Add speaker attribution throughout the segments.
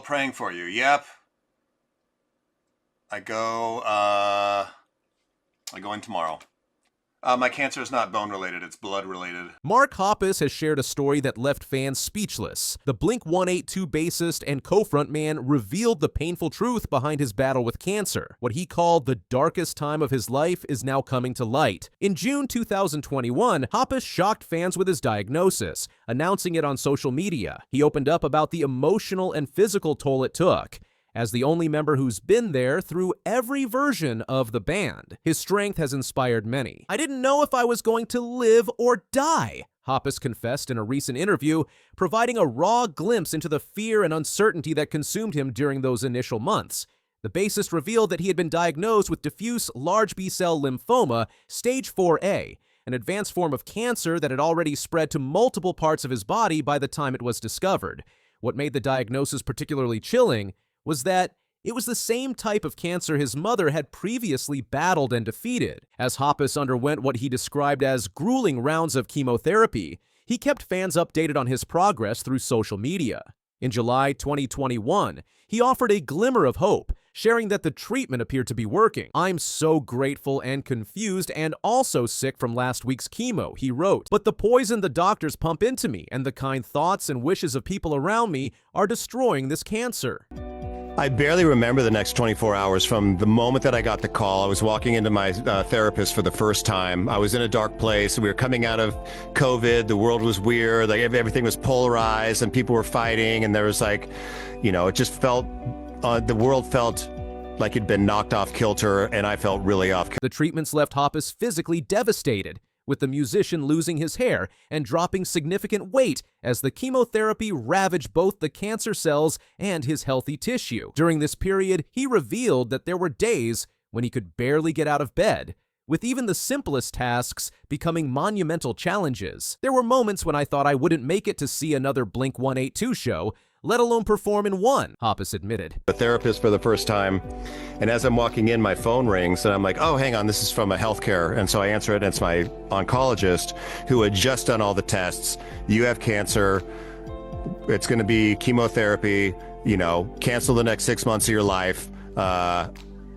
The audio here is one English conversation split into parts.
Speaker 1: Praying for you. Yep. I go in tomorrow. My cancer is not bone related, it's blood related.
Speaker 2: Mark Hoppus has shared a story that left fans speechless. The Blink-182 bassist and co-frontman revealed the painful truth behind his battle with cancer. What he called the darkest time of his life is now coming to light. In June 2021, Hoppus shocked fans with his diagnosis, announcing it on social media. He opened up about the emotional and physical toll it took. As the only member who's been there through every version of the band, his strength has inspired many. "I didn't know if I was going to live or die," Hoppus confessed in a recent interview, providing a raw glimpse into the fear and uncertainty that consumed him during those initial months. The bassist revealed that he had been diagnosed with diffuse large B-cell lymphoma, stage 4A, an advanced form of cancer that had already spread to multiple parts of his body by the time it was discovered. What made the diagnosis particularly chilling was that it was the same type of cancer his mother had previously battled and defeated. As Hoppus underwent what he described as grueling rounds of chemotherapy, he kept fans updated on his progress through social media. In July 2021, he offered a glimmer of hope, sharing that the treatment appeared to be working. "I'm so grateful and confused and also sick from last week's chemo," he wrote. "But the poison the doctors pump into me and the kind thoughts and wishes of people around me are destroying this cancer."
Speaker 3: I barely remember the next 24 hours from the moment that I got the call. I was walking into my therapist for the first time. I was in a dark place. We were coming out of COVID. The world was weird. Like everything was polarized and people were fighting. And there was like, it just felt, the world felt like it'd been knocked off kilter, and I felt really off kilter.
Speaker 2: The treatments left Hoppus physically devastated, with the musician losing his hair and dropping significant weight as the chemotherapy ravaged both the cancer cells and his healthy tissue. During this period, he revealed that there were days when he could barely get out of bed, with even the simplest tasks becoming monumental challenges. "There were moments when I thought I wouldn't make it to see another Blink-182 show, let alone perform in one," Hoppus admitted.
Speaker 3: A therapist for the first time, and as I'm walking in, my phone rings, and I'm like, "Oh, hang on, this is from a healthcare." And so I answer it, and it's my oncologist who had just done all the tests. "You have cancer. It's going to be chemotherapy. Cancel the next 6 months of your life.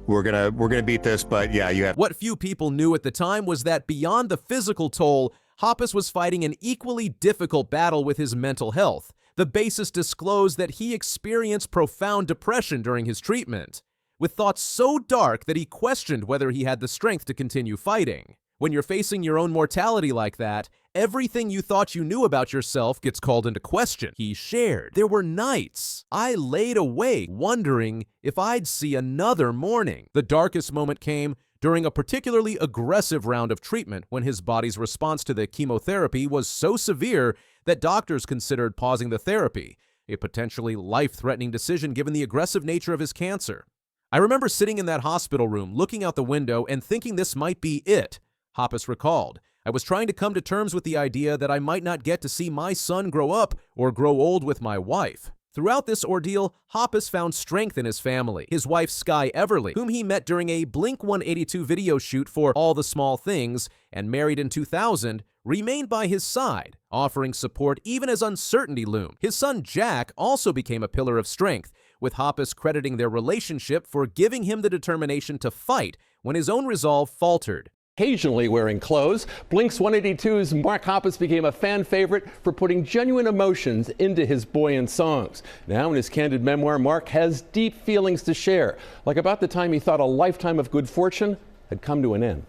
Speaker 3: We're gonna beat this, but yeah, you have."
Speaker 2: What few people knew at the time was that beyond the physical toll, Hoppus was fighting an equally difficult battle with his mental health. The bassist disclosed that he experienced profound depression during his treatment, with thoughts so dark that he questioned whether he had the strength to continue fighting. When you're facing your own mortality like that, everything you thought you knew about yourself gets called into question, he shared. "There were nights I laid awake wondering if I'd see another morning." The darkest moment came during a particularly aggressive round of treatment when his body's response to the chemotherapy was so severe that doctors considered pausing the therapy, a potentially life-threatening decision given the aggressive nature of his cancer. "I remember sitting in that hospital room, looking out the window and thinking this might be it," Hoppus recalled. "I was trying to come to terms with the idea that I might not get to see my son grow up or grow old with my wife." Throughout this ordeal, Hoppus found strength in his family. His wife, Sky Everly, whom he met during a Blink-182 video shoot for All the Small Things and married in 2000, remained by his side, offering support even as uncertainty loomed. His son, Jack, also became a pillar of strength, with Hoppus crediting their relationship for giving him the determination to fight when his own resolve faltered.
Speaker 4: Occasionally wearing clothes, Blink's 182's Mark Hoppus became a fan favorite for putting genuine emotions into his buoyant songs. Now in his candid memoir, Mark has deep feelings to share, like about the time he thought a lifetime of good fortune had come to an end.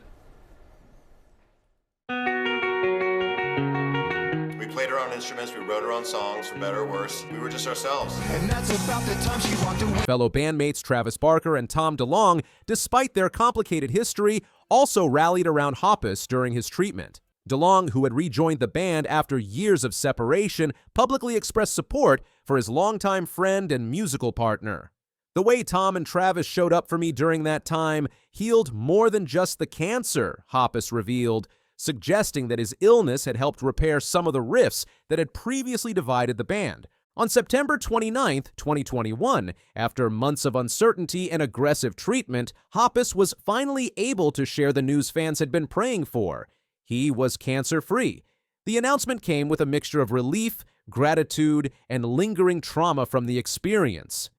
Speaker 1: We played our own instruments, we wrote our own songs, for better or worse. We were just ourselves.
Speaker 5: And that's about the time she walked away.
Speaker 2: Fellow bandmates Travis Barker and Tom DeLonge, despite their complicated history, also rallied around Hoppus during his treatment. DeLonge, who had rejoined the band after years of separation, publicly expressed support for his longtime friend and musical partner. "The way Tom and Travis showed up for me during that time healed more than just the cancer," Hoppus revealed, suggesting that his illness had helped repair some of the rifts that had previously divided the band. On September 29, 2021, after months of uncertainty and aggressive treatment, Hoppus was finally able to share the news fans had been praying for. He was cancer-free. The announcement came with a mixture of relief, gratitude, and lingering trauma from the experience.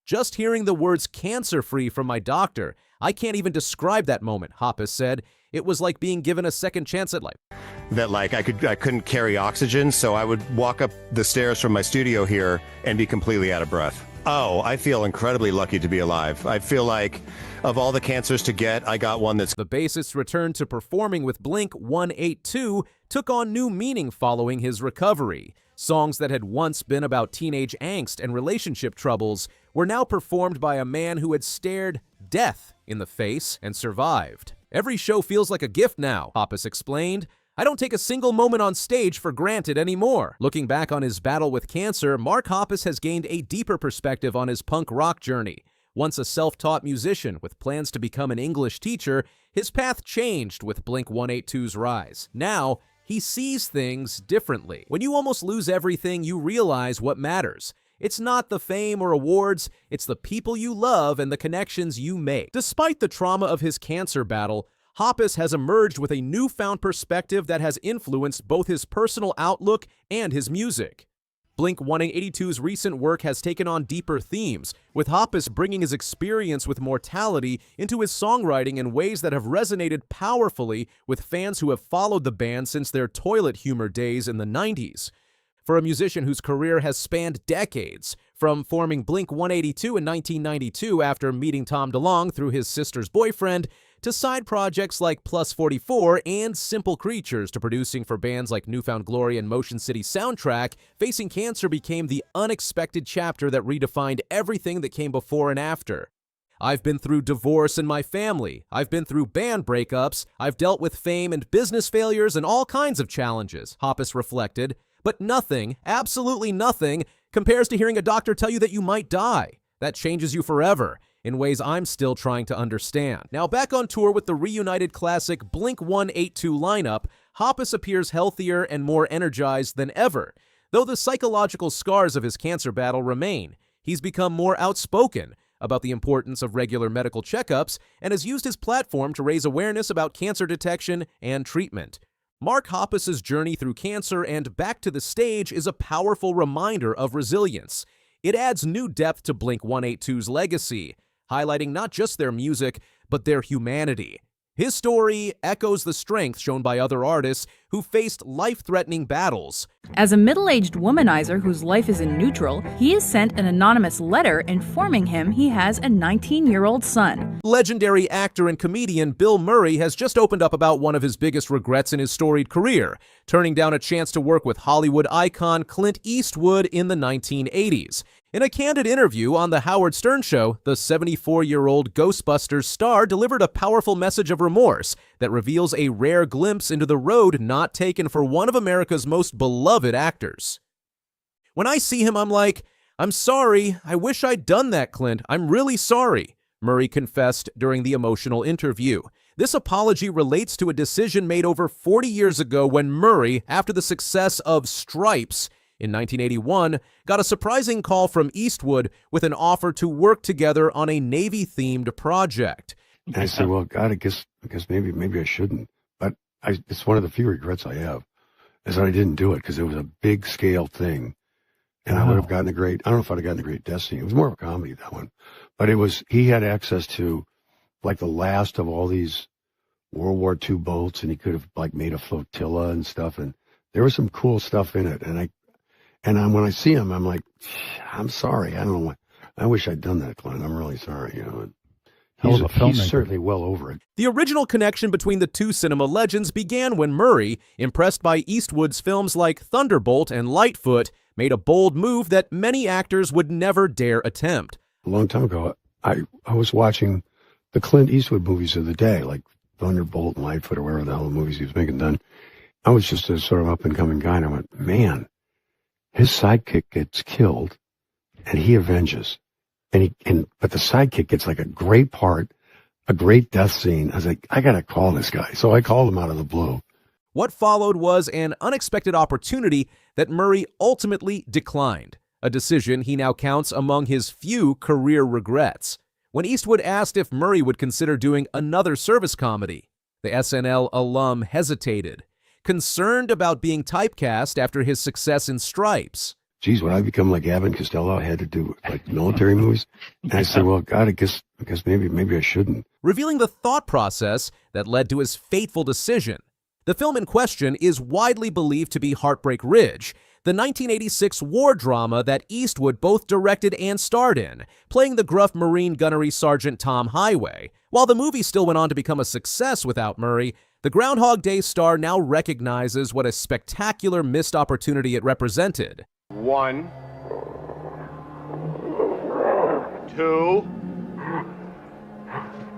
Speaker 2: Just hearing the words cancer-free from my doctor, I can't even describe that moment, Hoppus said. It was like being given a second chance at life.
Speaker 3: That like I couldn't carry oxygen, so I would walk up the stairs from my studio here and be completely out of breath. Oh, I feel incredibly lucky to be alive. I feel like of all the cancers to get, I got one that's...
Speaker 2: The bassist's return to performing with Blink-182 took on new meaning following his recovery. Songs that had once been about teenage angst and relationship troubles were now performed by a man who had stared death in the face and survived. Every show feels like a gift now, Hoppus explained. I don't take a single moment on stage for granted anymore. Looking back on his battle with cancer, Mark Hoppus has gained a deeper perspective on his punk rock journey. Once a self-taught musician with plans to become an English teacher, his path changed with Blink-182's rise. Now, he sees things differently. When you almost lose everything, you realize what matters. It's not the fame or awards, it's the people you love and the connections you make. Despite the trauma of his cancer battle, Hoppus has emerged with a newfound perspective that has influenced both his personal outlook and his music. Blink-182's recent work has taken on deeper themes, with Hoppus bringing his experience with mortality into his songwriting in ways that have resonated powerfully with fans who have followed the band since their toilet humor days in the 90s. For a musician whose career has spanned decades, from forming Blink-182 in 1992 after meeting Tom DeLonge through his sister's boyfriend, to side projects like Plus 44 and Simple Creatures to producing for bands like Newfound Glory and Motion City Soundtrack, facing cancer became the unexpected chapter that redefined everything that came before and after. I've been through divorce in my family. I've been through band breakups. I've dealt with fame and business failures and all kinds of challenges, Hoppus reflected. But nothing, absolutely nothing, compares to hearing a doctor tell you that you might die. That changes you forever, in ways I'm still trying to understand. Now back on tour with the reunited classic Blink-182 lineup, Hoppus appears healthier and more energized than ever. Though the psychological scars of his cancer battle remain, he's become more outspoken about the importance of regular medical checkups and has used his platform to raise awareness about cancer detection and treatment. Mark Hoppus's journey through cancer and back to the stage is a powerful reminder of resilience. It adds new depth to Blink-182's legacy, highlighting not just their music, but their humanity. His story echoes the strength shown by other artists who faced life-threatening battles.
Speaker 6: As a middle-aged womanizer whose life is in neutral, he is sent an anonymous letter informing him he has a 19-year-old son.
Speaker 2: Legendary actor and comedian Bill Murray has just opened up about one of his biggest regrets in his storied career, turning down a chance to work with Hollywood icon Clint Eastwood in the 1980s. In a candid interview on The Howard Stern Show, the 74-year-old Ghostbusters star delivered a powerful message of remorse that reveals a rare glimpse into the road not taken for one of America's most beloved actors. When I see him, I'm like, I'm sorry, I wish I'd done that, Clint. I'm really sorry, Murray confessed during the emotional interview. This apology relates to a decision made over 40 years ago when Murray, after the success of Stripes, in 1981, got a surprising call from Eastwood with an offer to work together on a Navy-themed project.
Speaker 7: And I said, well, God, I guess maybe I shouldn't. But it's one of the few regrets I have, is that I didn't do it, because it was a big-scale thing. And I would have gotten I don't know if I'd have gotten a great Destiny. It was more of a comedy, that one. But he had access to, like, the last of all these World War II boats, and he could have, like, made a flotilla and stuff. And there was some cool stuff in it. And when I see him, I'm like, I'm sorry. I don't know what. I wish I'd done that, Clint. I'm really sorry. You know, he's certainly well over it.
Speaker 2: The original connection between the two cinema legends began when Murray, impressed by Eastwood's films like Thunderbolt and Lightfoot, made a bold move that many actors would never dare attempt.
Speaker 7: A long time ago, I was watching the Clint Eastwood movies of the day, like Thunderbolt and Lightfoot or whatever the hell the movies he was making then. I was just a sort of up-and-coming guy, and I went, man, his sidekick gets killed, and he avenges. But the sidekick gets like a great part, a great death scene. I was like, I got to call this guy. So I called him out of the blue.
Speaker 2: What followed was an unexpected opportunity that Murray ultimately declined, a decision he now counts among his few career regrets. When Eastwood asked if Murray would consider doing another service comedy, the SNL alum hesitated. concerned about being typecast after his success in Stripes.
Speaker 7: Geez, would I become like Abbott and Costello? I had to do like military movies. And I said, well, God, I guess maybe I shouldn't.
Speaker 2: Revealing the thought process that led to his fateful decision. The film in question is widely believed to be Heartbreak Ridge, the 1986 war drama that Eastwood both directed and starred in, playing the gruff Marine gunnery Sergeant Tom Highway. While the movie still went on to become a success without Murray, the Groundhog Day star now recognizes what a spectacular missed opportunity it represented.
Speaker 8: 1, 2,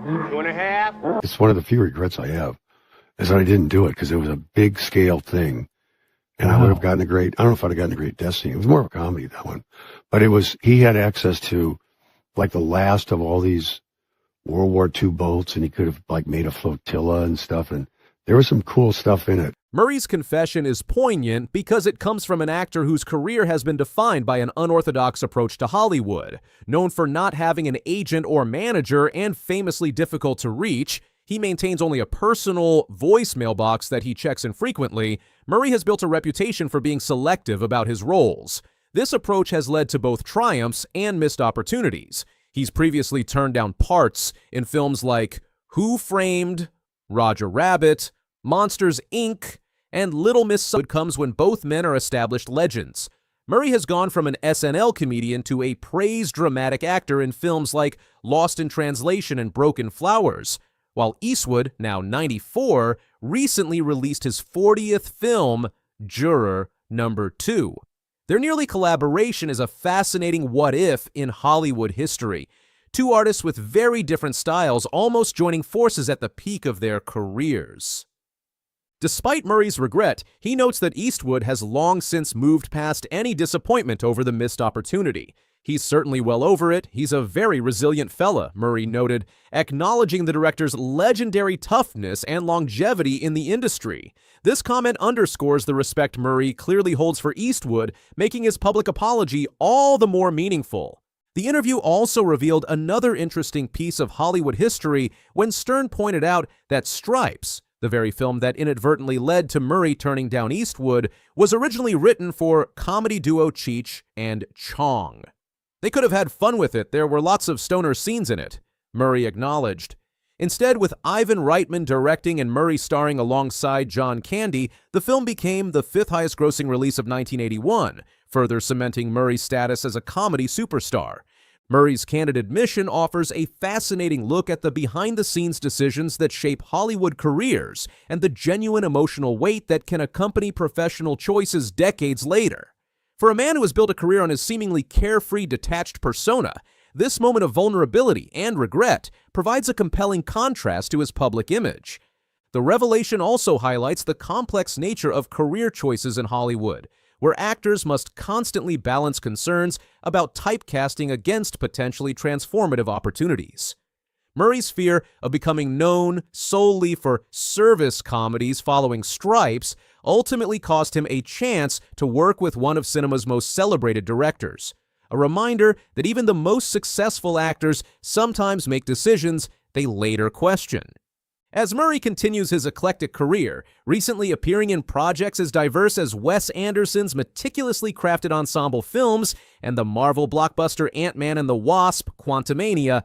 Speaker 8: 2.5.
Speaker 7: It's one of the few regrets I have is that I didn't do it because it was a big scale thing. And I would have gotten I don't know if I'd have gotten a great Destiny. It was more of a comedy, that one. But he had access to like the last of all these World War II boats, and he could have like made a flotilla and stuff. And there was some cool stuff in it.
Speaker 2: Murray's confession is poignant because it comes from an actor whose career has been defined by an unorthodox approach to Hollywood. Known for not having an agent or manager and famously difficult to reach, he maintains only a personal voicemail box that he checks infrequently. Murray has built a reputation for being selective about his roles. This approach has led to both triumphs and missed opportunities. He's previously turned down parts in films like Who Framed Roger Rabbit, Monsters, Inc., and Little Miss Sunshine comes when both men are established legends. Murray has gone from an SNL comedian to a praised dramatic actor in films like Lost in Translation and Broken Flowers, while Eastwood, now 94, recently released his 40th film, Juror Number 2. Their nearly collaboration is a fascinating what-if in Hollywood history. Two artists with very different styles almost joining forces at the peak of their careers. Despite Murray's regret, he notes that Eastwood has long since moved past any disappointment over the missed opportunity. He's certainly well over it. He's a very resilient fella, Murray noted, acknowledging the director's legendary toughness and longevity in the industry. This comment underscores the respect Murray clearly holds for Eastwood, making his public apology all the more meaningful. The interview also revealed another interesting piece of Hollywood history when Stern pointed out that Stripes, the very film that inadvertently led to Murray turning down Eastwood, was originally written for comedy duo Cheech and Chong. They could have had fun with it. There were lots of stoner scenes in it, Murray acknowledged. Instead, with Ivan Reitman directing and Murray starring alongside John Candy, the film became the fifth highest grossing release of 1981, further cementing Murray's status as a comedy superstar. Murray's candid admission offers a fascinating look at the behind-the-scenes decisions that shape Hollywood careers and the genuine emotional weight that can accompany professional choices decades later. For a man who has built a career on his seemingly carefree, detached persona, this moment of vulnerability and regret provides a compelling contrast to his public image. The revelation also highlights the complex nature of career choices in Hollywood, where actors must constantly balance concerns about typecasting against potentially transformative opportunities. Murray's fear of becoming known solely for service comedies following Stripes ultimately cost him a chance to work with one of cinema's most celebrated directors. A reminder that even the most successful actors sometimes make decisions they later question. As Murray continues his eclectic career, recently appearing in projects as diverse as Wes Anderson's meticulously crafted ensemble films and the Marvel blockbuster Ant-Man and the Wasp: Quantumania,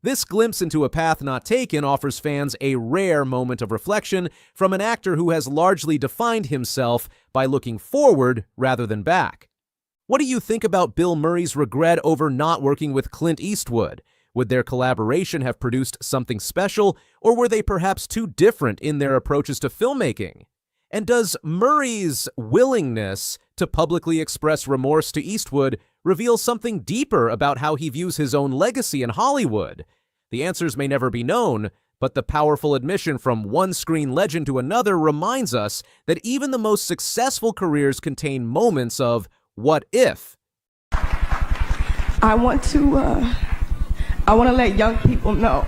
Speaker 2: this glimpse into a path not taken offers fans a rare moment of reflection from an actor who has largely defined himself by looking forward rather than back. What do you think about Bill Murray's regret over not working with Clint Eastwood? Would their collaboration have produced something special, or were they perhaps too different in their approaches to filmmaking? And does Murray's willingness to publicly express remorse to Eastwood reveal something deeper about how he views his own legacy in Hollywood? The answers may never be known, but the powerful admission from one screen legend to another reminds us that even the most successful careers contain moments of what if.
Speaker 9: I want to let young people know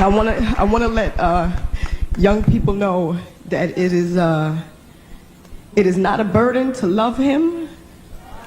Speaker 9: I want to let young people know that it is It is not a burden to love him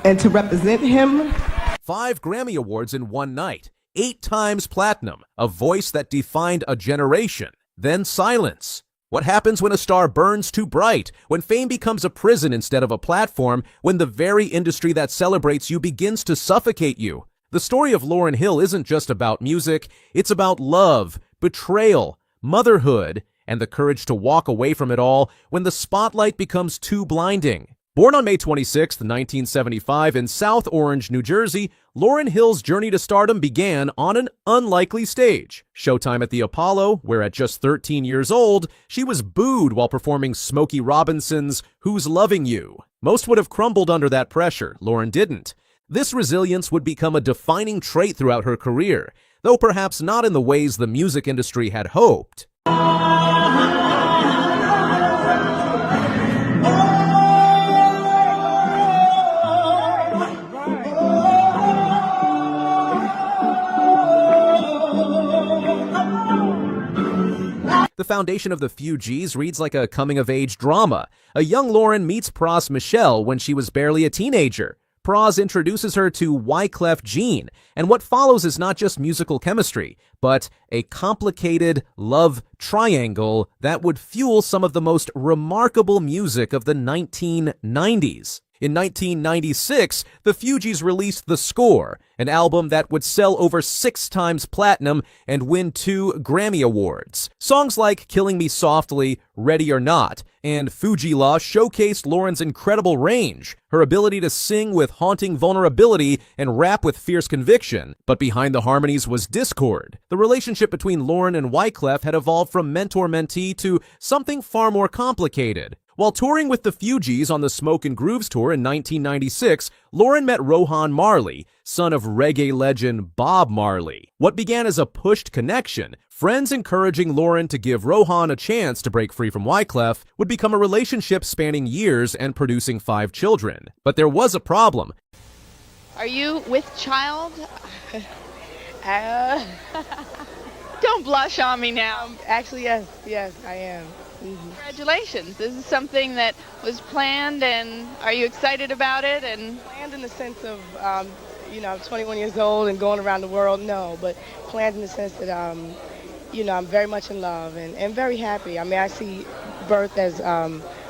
Speaker 9: and to represent him.
Speaker 2: 5 Grammy Awards in one night, 8 times platinum, a voice that defined a generation, then silence. What happens when a star burns too bright, when fame becomes a prison instead of a platform, when the very industry that celebrates you begins to suffocate you? The story of Lauryn Hill isn't just about music, it's about love, betrayal, motherhood, and the courage to walk away from it all when the spotlight becomes too blinding. Born on May 26, 1975 in South Orange, New Jersey, Lauryn Hill's journey to stardom began on an unlikely stage. Showtime at the Apollo, where at just 13 years old, she was booed while performing Smokey Robinson's Who's Loving You. Most would have crumbled under that pressure. Lauryn didn't. This resilience would become a defining trait throughout her career, though perhaps not in the ways the music industry had hoped. The foundation of the Fugees reads like a coming-of-age drama. A young Lauryn meets Pras Michelle when she was barely a teenager. Pras introduces her to Wyclef Jean, and what follows is not just musical chemistry, but a complicated love triangle that would fuel some of the most remarkable music of the 1990s. In 1996, the Fugees released The Score, an album that would sell over 6 times platinum and win 2 Grammy Awards. Songs like Killing Me Softly, Ready or Not, and Fuji La showcased Lauryn's incredible range, her ability to sing with haunting vulnerability and rap with fierce conviction. But behind the harmonies was discord. The relationship between Lauryn and Wyclef had evolved from mentor-mentee to something far more complicated. While touring with the Fugees on the Smoke and Grooves tour in 1996, Lauryn met Rohan Marley, son of reggae legend Bob Marley. What began as a pushed connection, friends encouraging Lauryn to give Rohan a chance to break free from Wyclef, would become a relationship spanning years and producing 5 children. But there was a problem.
Speaker 10: Are you with child? Don't blush on me now.
Speaker 9: Actually, yes, I am. Mm-hmm.
Speaker 10: Congratulations. This is something that was planned, and are you excited about it? And
Speaker 9: planned in the sense of, I'm 21 years old and going around the world, no, but planned in the sense that, I'm very much in love and very happy. I mean, I see birth as,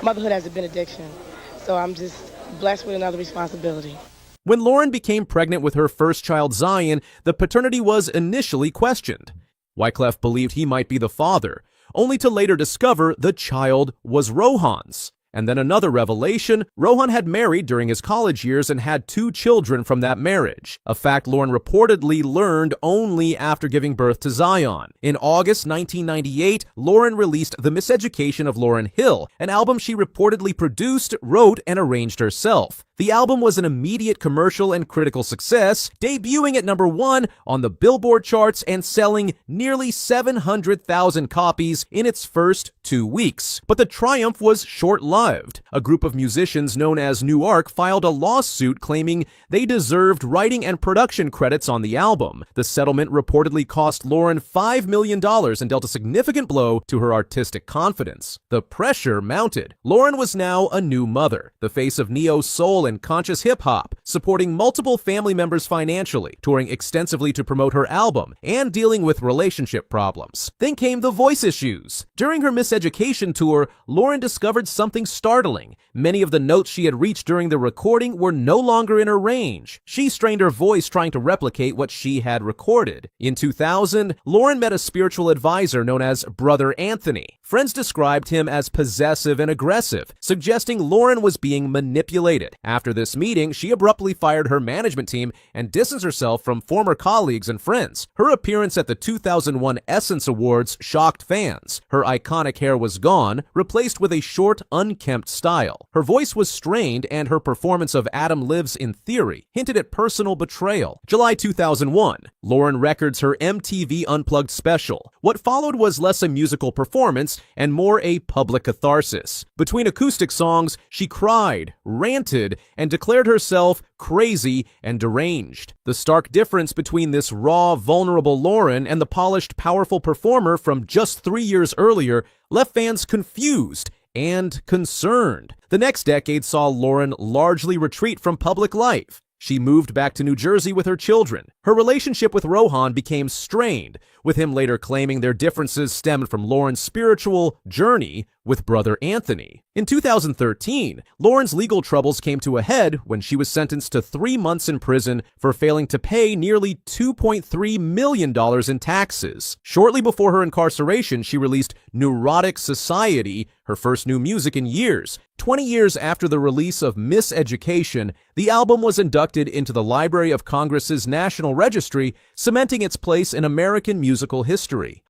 Speaker 9: motherhood as a benediction. So I'm just blessed with another responsibility.
Speaker 2: When Lauryn became pregnant with her first child, Zion, the paternity was initially questioned. Wyclef believed he might be the father, only to later discover the child was Rohan's. And then another revelation, Rohan had married during his college years and had 2 children from that marriage, a fact Lauryn reportedly learned only after giving birth to Zion. In August 1998, Lauryn released The Miseducation of Lauryn Hill, an album she reportedly produced, wrote, and arranged herself. The album was an immediate commercial and critical success, debuting at #1 on the Billboard charts and selling nearly 700,000 copies in its first 2 weeks. But the triumph was short-lived. A group of musicians known as New Ark filed a lawsuit claiming they deserved writing and production credits on the album. The settlement reportedly cost Lauryn $5 million and dealt a significant blow to her artistic confidence. The pressure mounted. Lauryn was now a new mother, the face of neo-soul and conscious hip-hop, supporting multiple family members financially, touring extensively to promote her album, and dealing with relationship problems. Then came the voice issues. During her Miseducation tour, Lauryn discovered something startling. Many of the notes she had reached during the recording were no longer in her range. She strained her voice trying to replicate what she had recorded. In 2000, Lauryn met a spiritual advisor known as Brother Anthony. Friends described him as possessive and aggressive, suggesting Lauryn was being manipulated. After this meeting, she abruptly fired her management team and distanced herself from former colleagues and friends. Her appearance at the 2001 Essence Awards shocked fans. Her iconic hair was gone, replaced with a short, unkempt style. Her voice was strained, and her performance of Adam Lives in Theory hinted at personal betrayal. July 2001, Lauryn records her MTV Unplugged special. What followed was less a musical performance and more a public catharsis. Between acoustic songs, she cried, ranted, and declared herself crazy and deranged. The stark difference between this raw, vulnerable Lauryn and the polished, powerful performer from just 3 years earlier left fans confused and concerned. The next decade saw Lauren largely retreat from public life. She moved back to New Jersey with her children. Her relationship with Rohan became strained, with him later claiming their differences stemmed from Lauren's spiritual journey with brother Anthony. In 2013, Lauren's legal troubles came to a head when she was sentenced to 3 months in prison for failing to pay nearly $2.3 million in taxes. Shortly before her incarceration, she released Neurotic Society, her first new music in years. 20 years after the release of Miseducation, the album was inducted into the Library of Congress's National Registry, cementing its place in American musical history.